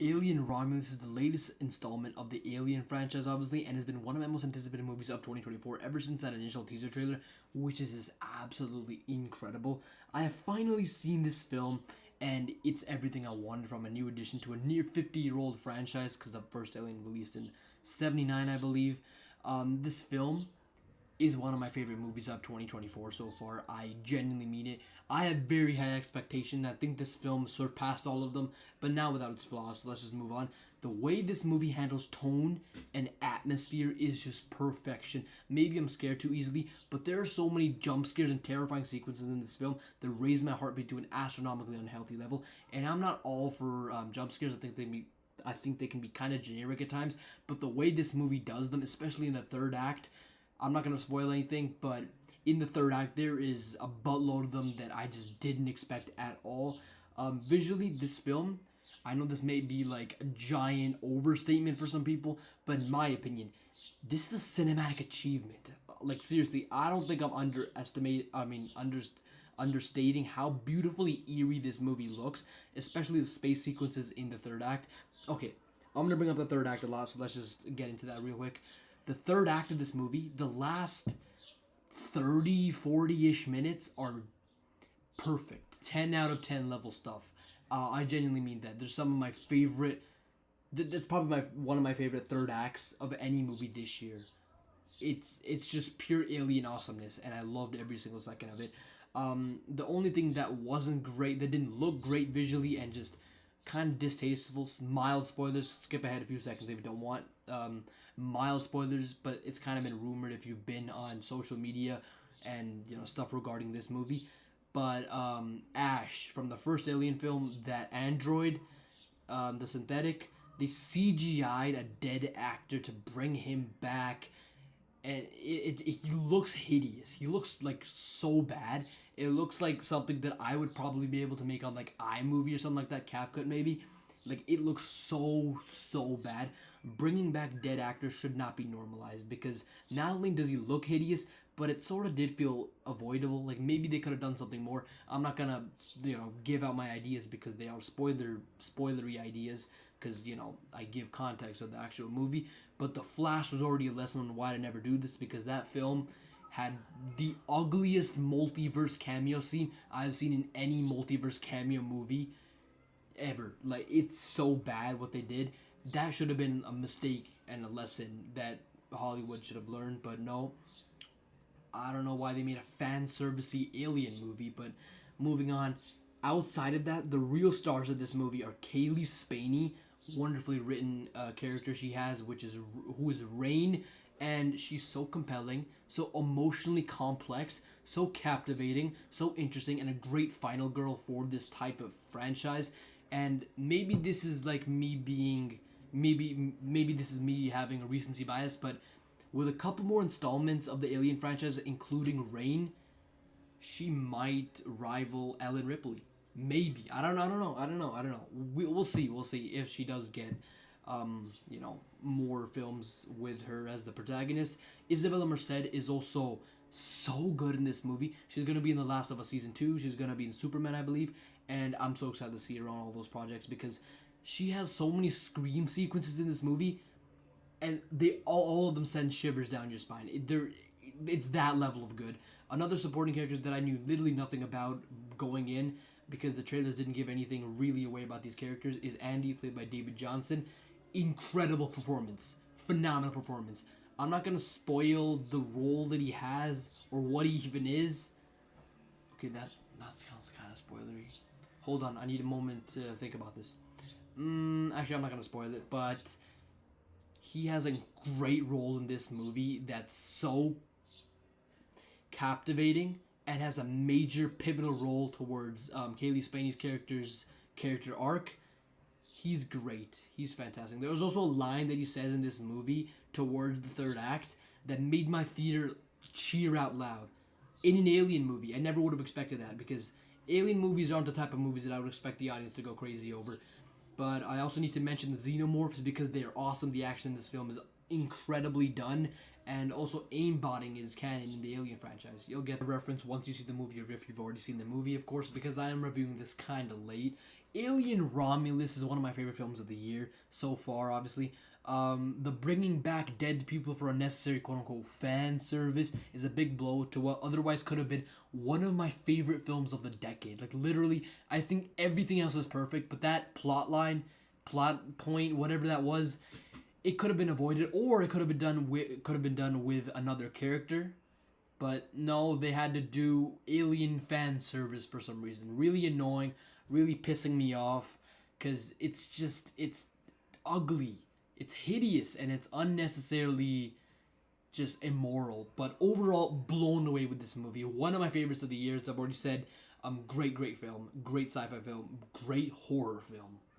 Alien Romulus is the latest installment of the Alien franchise, obviously, and has been one of my most anticipated movies of 2024 ever since that initial teaser trailer, which is just absolutely incredible. I have finally seen this film, and it's everything I wanted from a new addition to a near 50-year-old franchise, because the first Alien released in 79, I believe. This film is one of my favorite movies of 2024 so far. I genuinely mean it. I had very high expectation. I think this film surpassed all of them, but now without its flaws. So let's just move on. The way this movie handles tone and atmosphere is just perfection. Maybe I'm scared too easily, but there are so many jump scares and terrifying sequences in this film that raise my heartbeat to an astronomically unhealthy level. And I'm not all for jump scares. I think they can be kind of generic at times, but the way this movie does them, especially in the third act, I'm not going to spoil anything, but in the third act, there is a buttload of them that I just didn't expect at all. Visually, this film, I know this may be like a giant overstatement for some people, but in my opinion, this is a cinematic achievement. Like seriously, I don't think I'm understating how beautifully eerie this movie looks, especially the space sequences in the third act. Okay, I'm gonna bring up the third act a lot, so let's just get into that real quick. The third act of this movie, the last 30, 40 ish minutes are perfect. 10 out of 10 level stuff. I genuinely mean that. There's some of my favorite. That's probably one of my favorite third acts of any movie this year. It's just pure alien awesomeness, and I loved every single second of it. The only thing that wasn't great, that didn't look great visually, and just kind of distasteful. Mild spoilers. Skip ahead a few seconds if you don't want. Mild spoilers, but it's kind of been rumored if you've been on social media and stuff regarding this movie. But Ash from the first Alien film, that android, the synthetic, they CGI'd a dead actor to bring him back, and he looks hideous. He looks like so bad. It looks like something that I would probably be able to make on like iMovie or something like that, CapCut maybe. Like it looks so bad. Bringing back dead actors should not be normalized because not only does he look hideous, but it sort of did feel avoidable. Like maybe they could have done something more. I'm not gonna give out my ideas because they are spoilery ideas because I give context of the actual movie. But The Flash was already a lesson on why to never do this because that film had the ugliest multiverse cameo scene I've seen in any multiverse cameo movie ever. Like it's so bad what they did. That should have been a mistake and a lesson that Hollywood should have learned, but no. I don't know why they made a fan servicey alien movie, but moving on. Outside of that, the real stars of this movie are Kaylee Spaney, wonderfully written character she has, who is Rain, and she's so compelling, so emotionally complex, so captivating, so interesting, and a great final girl for this type of franchise. And maybe this is like me being, maybe this is me having a recency bias, but with a couple more installments of the Alien franchise, including Rain, she might rival Ellen Ripley. Maybe I don't know. We'll see. We'll see if she does get, more films with her as the protagonist. Isabella Merced is also so good in this movie. She's gonna be in The Last of Us season 2. She's gonna be in Superman, I believe, and I'm so excited to see her on all those projects because she has so many scream sequences in this movie, and they all of them send shivers down your spine. It's that level of good. Another supporting character that I knew literally nothing about going in because the trailers didn't give anything really away about these characters is Andy, played by David Johnson. Incredible performance, phenomenal performance. I'm not gonna spoil the role that he has or what he even is. Okay, that sounds kind of spoilery. Hold on, I need a moment to think about this. Actually, I'm not gonna spoil it, but he has a great role in this movie that's so captivating and has a major pivotal role towards Kaylee Spaney's character arc. He's great. He's fantastic. There was also a line that he says in this movie towards the third act that made my theater cheer out loud. In an Alien movie, I never would have expected that because Alien movies aren't the type of movies that I would expect the audience to go crazy over. But I also need to mention the Xenomorphs because they are awesome. The action in this film is incredibly done, and also aimbotting is canon in the Alien franchise. You'll get a reference once you see the movie, or if you've already seen the movie, of course, because I am reviewing this kind of late. Alien Romulus is one of my favorite films of the year so far, obviously. The bringing back dead people for unnecessary quote unquote fan service is a big blow to what otherwise could have been one of my favorite films of the decade. Like, literally, I think everything else is perfect, but that plot line, plot point, whatever that was, it could have been avoided, or it could have been done with another character. But no, they had to do alien fan service for some reason. Really annoying, really pissing me off, because it's ugly, it's hideous, and it's unnecessarily just immoral. But overall, blown away with this movie. One of my favorites of the year, as I've already said. Great film, great sci-fi film, great horror film.